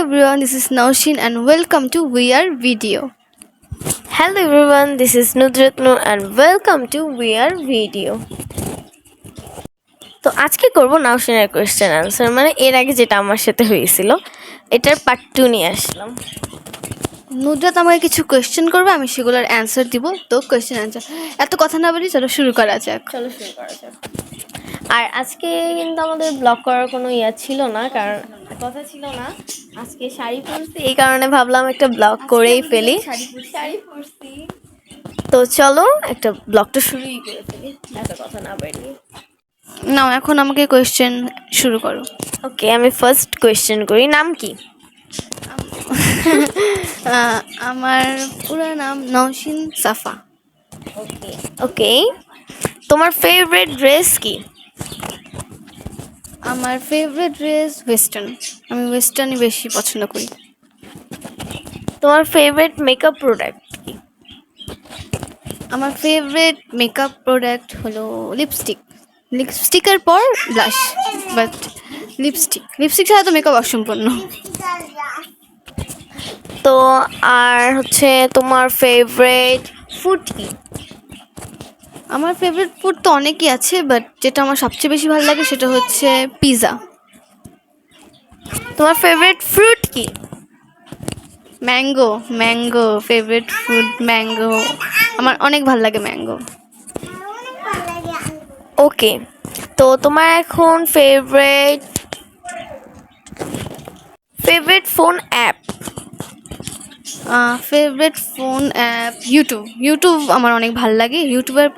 everyone, this is Naushin and welcome to VR Video. Hello everyone, this is Nudratnu and welcome to VR Video. তো আজকে করব নাউশিনের question answer, মানে এর আগে যেটা আমার সাথে হয়েছিল এটার পার্ট 2 নিয়ে আসলাম। নুজরাত আমাকে কিছু কোয়েশ্চেন করবে, আমি সেগুলোর অ্যান্সার দিব। তো কোয়েশ্চেন অ্যান্সার এত কথা না বলি, চলো শুরু করা যাক। আর আজকে কিন্তু আমাদের ব্লগ করার কোনো ছিল না, কারণ কথা ছিল না। আজকে শাড়ি পরছি, এই কারণে ভাবলাম একটা ব্লগ করেই ফেলি। শাড়ি পরছি, তো চলো একটা ব্লগটা শুরুই করে ফেলি, এত কথা না বাড়িয়ে। নাও এখন আমাকে কোয়েশ্চেন শুরু করো। ওকে, আমি ফার্স্ট কোয়েশ্চেন করি। নাম কি? আমার পুরো নাম নওশিন সাফা। ওকে ওকে, তোমার ফেভারিট ড্রেস কি? আমার ফেভারিট ড্রেস ওয়েস্টার্ন। আমি ওয়েস্টার্নই বেশি পছন্দ করি। তোমার ফেভারিট মেকআপ প্রোডাক্ট কি? আমার ফেভারিট মেকআপ প্রোডাক্ট হলো লিপস্টিক। লিপস্টিকের পর ব্লাশ, বাট লিপস্টিক ছাড়া তো মেকআপ অসম্পূর্ণ। তো আর হচ্ছে তোমার ফেভারিট ফুড কি? আমার ফেভারিট ফুড তো অনেকই আছে, বাট যেটা আমার সবচেয়ে বেশি ভালো লাগে সেটা হচ্ছে পিৎজা। তোমার ফেভারিট ফ্রুট কি? Mango favourite food mango. আমার অনেক ভালো লাগে ম্যাঙ্গো। ওকে, তো তোমার এখন favourite phone app? Favourite phone app YouTube আমার অনেক ভালো লাগে। ইউটিউবের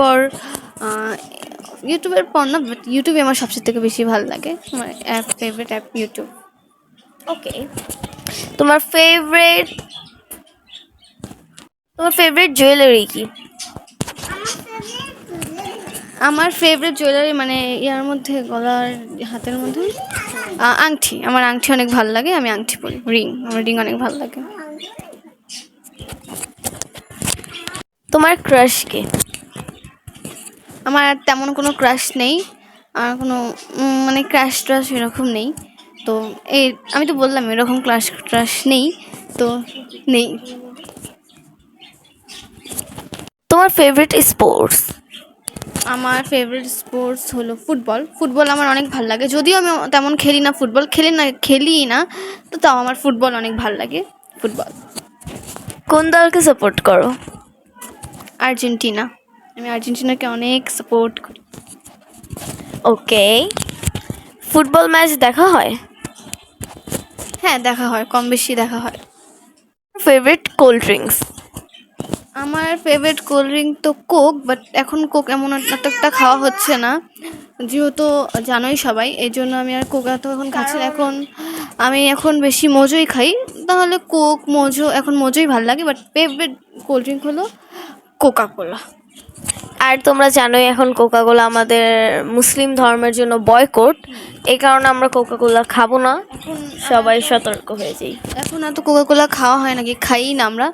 পর না, বাট ইউটিউবে আমার সবচেয়ে থেকে বেশি ভালো লাগে। আমার ফেভারিট অ্যাপ ইউটিউব। ওকে, তোমার ফেভারিট জুয়েলারি কি? আমার ফেভারিট জুয়েলারি মানে ইয়ার মধ্যে গলার হাতের মধ্যে আংটি। আমার আংটি অনেক ভালো লাগে, আমি আংটি পরি। আমার রিং অনেক ভালো লাগে। তোমার ক্রাশ কে? আমার আর তেমন কোনো ক্রাশ নেই, আর কোনো মানে ক্রাশ ট্রাশ এরকম নেই। তো এই আমি তো বললাম এরকম ক্রাশ নেই, তো নেই। তোমার ফেভারিট স্পোর্টস? আমার ফেভারিট স্পোর্টস হলো ফুটবল আমার অনেক ভালো লাগে। যদিও আমি তেমন খেলি না, তো তাও আমার ফুটবল অনেক ভালো লাগে। ফুটবল। কোন দলকে সাপোর্ট করো? আর্জেন্টিনা। আমি আর্জেন্টিনাকে অনেক সাপোর্ট করি। ওকে, ফুটবল ম্যাচ দেখা হয়? হ্যাঁ, দেখা হয়, কম বেশি দেখা হয়। Favourite cold drinks? আমার ফেভারিট কোল্ড ড্রিঙ্ক তো কোক, বাট এখন কোক এমন একটা খাওয়া হচ্ছে না, যেহেতু জানোই সবাই, এই জন্য আমি আর কোক এত এখন খাচ্ছি না। আমি এখন বেশি মোজোই খাই। তাহলে কোক এখন মোজোই ভালো লাগে, বাট ফেভারিট কোল্ড ড্রিঙ্ক হলো কোকা-কোলা। আর তোমরা জানোই এখন কোকাকোলা আমাদের মুসলিম ধর্মের জন্য বয়কট, এই কারণে আমরা কোকাকোলা খাবো না। সবাই সতর্ক হয়ে যাই। এখন এত কোকা-কোলা খাওয়া হয় নাকি, খাই না, আমরা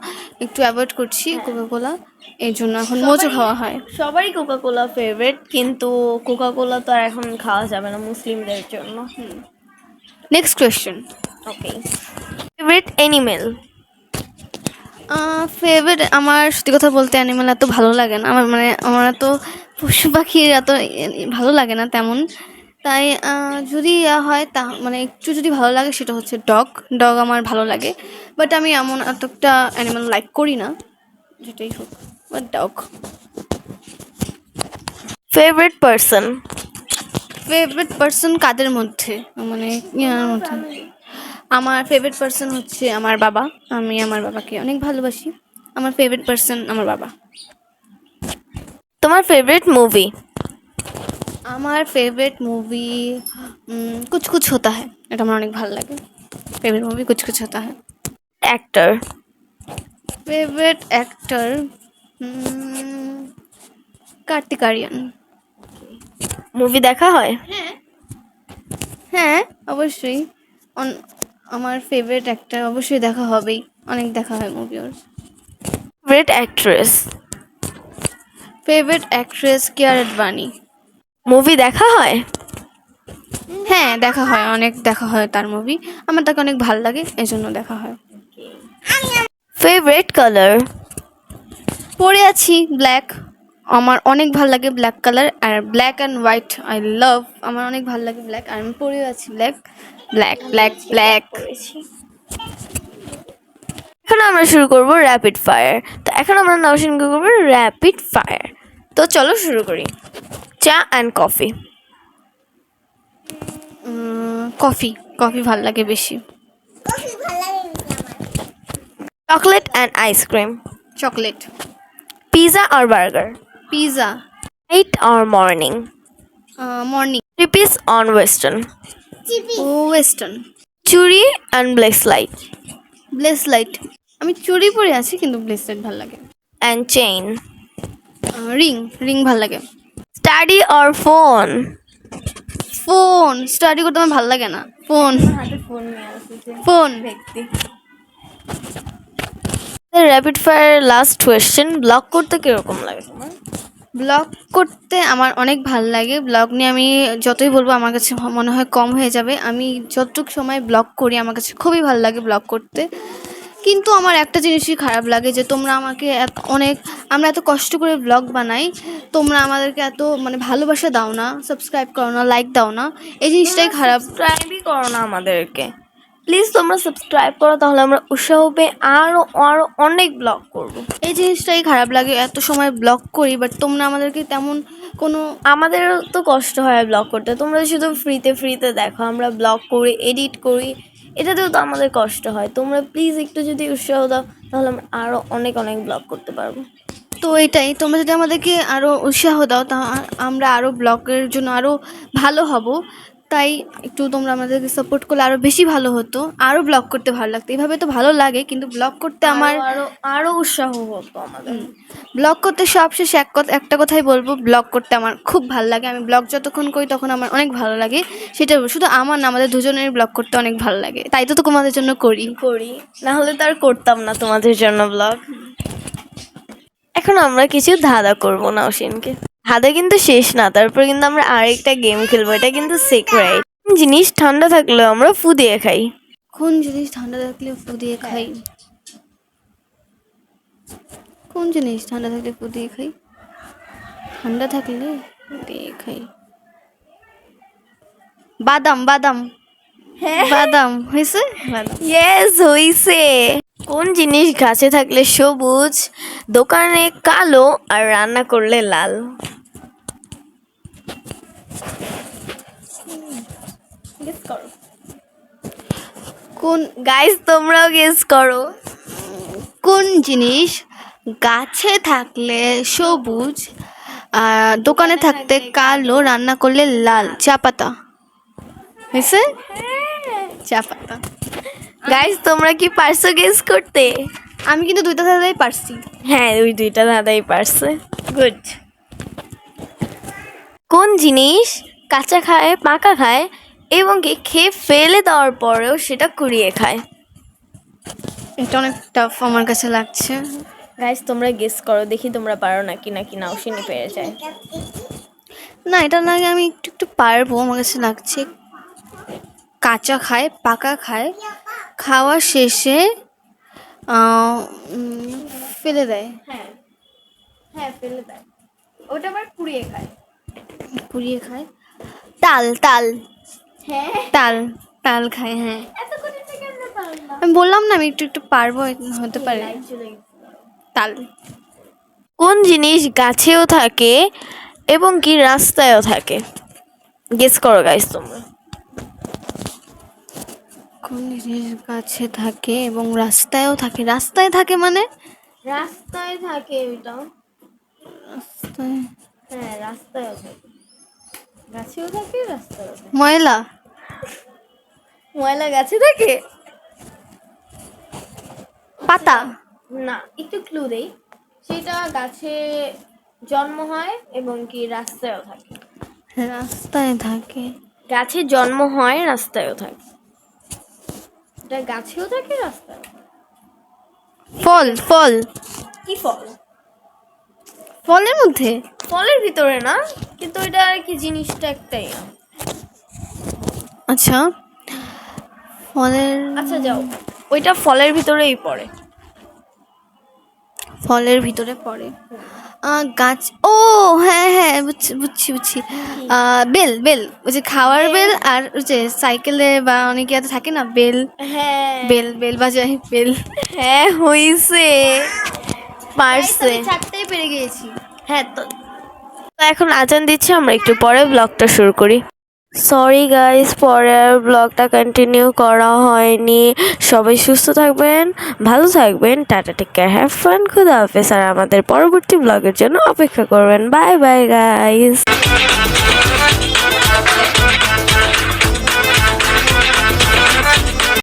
একটু অ্যাভয়েড করছি কোকা-কোলা, এই জন্য এখন মোজো খাওয়া হয়। সবারই কোকাকোলা ফেভারিট, কিন্তু কোকাকোলা তো আর এখন খাওয়া যাবে না মুসলিমদের জন্য। Next question. Okay, favourite animal? Favourite আমার সত্যি কথা বলতে অ্যানিমেল এত ভালো লাগে না। আমার এত পশু পাখির এত ভালো লাগে না তেমন। তাই যদি হয় তা মানে একটু যদি ভালো লাগে সেটা হচ্ছে ডগ আমার ভালো লাগে। বাট আমি এমন এতটা অ্যানিমেল লাইক করি না, যেটাই হোক, বাট ডগ। ফেভারিট পার্সন কাদের মধ্যে, মানে ইয়ার মধ্যে? আমার ফেভারিট পার্সন হচ্ছে আমার বাবা। আমি আমার বাবাকে অনেক ভালোবাসি। আমার ফেভারিট পার্সন আমার বাবা। তোমার ফেভারিট মুভি? আমার ফেভারিট মুভি কুছ কুছ হোতা হ্যায়, এটা আমার অনেক ভালো লাগে। ফেভারিট মুভি কুছ কুছ হোতা হ্যায়। Actor? Favourite actor Kartik Aaryan. Movie দেখা হয়? হ্যাঁ, অবশ্যই। আমার ফেভারিট অ্যাক্টর অবশ্যই দেখা হবেই, অনেক দেখা হয় মুভি ওর। Favourite actress? Favourite actress Kiara Advani. Movie দেখা হয়? হ্যাঁ, হ্যাঁ দেখা হয়, অনেক দেখা হয় তার মুভি। আমার তাকে অনেক ভালো লাগে, এই জন্য দেখা হয়। Favourite colour? পরে আছি ব্ল্যাক, আমার অনেক ভালো লাগে ব্ল্যাক কালার, আর black and white I love, আমার অনেক ভালো লাগে ব্ল্যাক, আর আমি পরেও আছি ব্ল্যাক ব্ল্যাক ব্ল্যাক ব্ল্যাক। এখন আমরা শুরু করব র্যাপিড ফায়ার। তো এখন আমরা নওশিনকে করবো র্যাপিড ফায়ার। তো চলো শুরু করি। চা অ্যান্ড কফি? কফি, কফি ভালো লাগে বেশি। Chocolate and ice cream? Chocolate. Pizza আর বার্গার? পিৎজা। নাইট আর morning? Morning. Three piece on western? Western. চুড়ি অ্যান্ড ব্রেসলাইট? ব্রেসলাইট। আমি চুড়ি পরে আছি কিন্তু ব্রেসলাইট ভালো লাগে। And chain? রিং, রিং ভালো লাগে। স্টাডি আর ফোন? ফোন। স্টাডি করতে আমার ভালো লাগে না। Phone phone. Rapid fire last question, blog করতে কিরকম লাগে তোমার? ব্লগ করতে আমার অনেক ভালো লাগে। ব্লগ নিয়ে আমি যতই বলবো আমার কাছে মনে হয় কম হয়ে যাবে। আমি যতটুকু সময় ব্লগ করি আমার কাছে খুবই ভালো লাগে ব্লগ করতে। কিন্তু আমার একটা জিনিসই খারাপ লাগে যে তোমরা আমাকে আমরা এত কষ্ট করে ব্লগ বানাই, তোমরা আমাদেরকে এত মানে ভালোবাসা দাও না, সাবস্ক্রাইব করো না, লাইক দাও না, এই জিনিসটাই খারাপ। সাবস্ক্রাইবই করো না আমাদেরকে, প্লিজ তোমরা সাবস্ক্রাইব করো, তাহলে আমরা উৎসাহ পেয়ে আরও আরও অনেক ব্লগ করব। এই জিনিসটাই খারাপ লাগে, এত সময় ব্লগ করি বাট তোমরা আমাদেরকে তেমন কোনো, আমাদেরও তো কষ্ট হয় ব্লগ করতে, তোমরা শুধু ফ্রিতে ফ্রিতে দেখো, আমরা ব্লগ করি, এডিট করি, এটাতেও তো আমাদের কষ্ট হয়। তোমরা প্লিজ একটু যদি উৎসাহ দাও তাহলে আমরা আরও অনেক অনেক ব্লগ করতে পারবো। তো এটাই, তোমরা যদি আমাদেরকে আরও উৎসাহ দাও তা আমরা আরও ব্লগের জন্য আরও ভালো হব। তাই একটু তোমরা আমাদেরকে সাপোর্ট করলে আরও বেশি ভালো হতো, আরও ব্লগ করতে ভালো লাগতো। এইভাবে তো ভালো লাগে কিন্তু ব্লগ করতে আমার আরও আরও উৎসাহ হতো আমাদের। ব্লগ করতে সবশেষে একটা কথাই বলবো, ব্লগ করতে আমার খুব ভালো লাগে। আমি ব্লগ যতক্ষণ করি তখন আমার অনেক ভালো লাগে। সেটা শুধু আমার না, আমাদের দুজনের ব্লগ করতে অনেক ভালো লাগে, তাই তো তোমাদের জন্য করি। না হলে তো আর করতাম না তোমাদের জন্য ব্লগ। এখন আমরা কিছু ধাঁধা করবো নওশিনকে। ধাঁধা কিন্তু শেষ না, তারপর কিন্তু আমরা আরেকটা গেম খেলবো, এটা কিন্তু সিক্রেট। জিনিস ঠান্ডা থাকলেও আমরা ফু দিয়ে খাই? কোন জিনিস ঠান্ডা থাকলে ফু দিয়ে খাই? কোন জিনিস ঠান্ডা থাকলে ফু দিয়ে খাই? ঠান্ডা থাকলে ফু দিয়ে খাই। বাদাম, বাদাম। হ্যাঁ, বাদাম হয়েছে। বাদাম। ইয়েস হইছে। কোন জিনিস গাছে থাকলে সবুজ, দোকানে কালো, আর রান্না করলে লাল? কোন গাইস তোমরাও গেস করো। কোন জিনিস গাছে থাকলে সবুজ, দোকানে থাকতে কালো, রান্না করলে লাল? চা পাতা হয়েছে। চা পাতা। গাইস তোমরা কি পারছো গেস করতে? আমি কিন্তু দুইটা ধাঁধাই পারছি। হ্যাঁ, ওই দুইটা দাদাই পারছে। গুড। কোন জিনিস কাঁচা খায়, পাকা খায়, এবং কি খেয়ে ফেলে দেওয়ার পরেও সেটা কুড়িয়ে খায়? এটা অনেক টাফ আমার কাছে লাগছে। গাইস তোমরা গেস করো, দেখি তোমরা পারো নাকি নাওশিনি পেরে যায়। না, এটা না, আমি একটু একটু পারবো আমার কাছে লাগছে। কাঁচা খায়, পাকা খায়, খাওয়া শেষে ফেলে দেয়। হ্যাঁ হ্যাঁ, ফেলে দেয়, ওটা আবার কুড়িয়ে খায়। পুড়িয়ে খায়। তাল, তাল। হ্যাঁ, তাল, তাল খায়। হ্যাঁ, এত করে থেকে আমরা পারলাম। আমি বললাম না আমি একটু একটু পারবো, হতে পারে। তাল। কোন জিনিস গাছেও থাকে এবং কি রাস্তায়ও থাকে? গেস করো গাইস তোমরা। কোন জিনিস গাছে থাকে এবং রাস্তায়ও থাকে? রাস্তায় থাকে মানে? রাস্তায় থাকে ওইটা। রাস্তায়। হ্যাঁ, রাস্তায়ও থাকে, গাছেও থাকে, রাস্তায়ও থাকে। ময়লা। ময়লা গাছে থাকে? পাতা। না, একটু ক্লু দেই, সেটা গাছে জন্ম হয় এবং কি রাস্তায়ও থাকে। রাস্তায় থাকে। গাছে জন্ম হয়, রাস্তায়ও থাকে, এটা গাছেও থাকে, রাস্তায়ও থাকে। ফল, ফল। কি ফল? ফলের মধ্যে? ফলের ভিতরে না, কিন্তু এটা আর কি জিনিসটা একটাই না। আচ্ছা, ফলের আচ্ছা যাও, ওইটা ফলের ভিতরেই পড়ে। ফলের ভিতরে পড়ে। গাছ, ও হ্যাঁ হ্যাঁ, বুঝছি বুঝছি বুঝছি। বেল, বেল, ওই যে খাওয়ার বেল, আর ওই যে সাইকেলে বা অনেকে এত থাকে না বেল, হ্যাঁ বেল বেল বাজায় বেল। হ্যাঁ হইছে, পারছে। চারটাই পেরে গিয়েছি। হ্যাঁ তো তো এখন আজান দিচ্ছে, আমরা একটু পরে ব্লগটা শুরু করি। সরি গাইস, পরের ব্লগটা কন্টিনিউ করা হয়নি। সবাই সুস্থ থাকবেন, ভালো থাকবেন, tata, take care, have fun, খুদা হাফেজ। আর আমাদের পরবর্তী ব্লগের জন্য অপেক্ষা করবেন। Bye bye guys.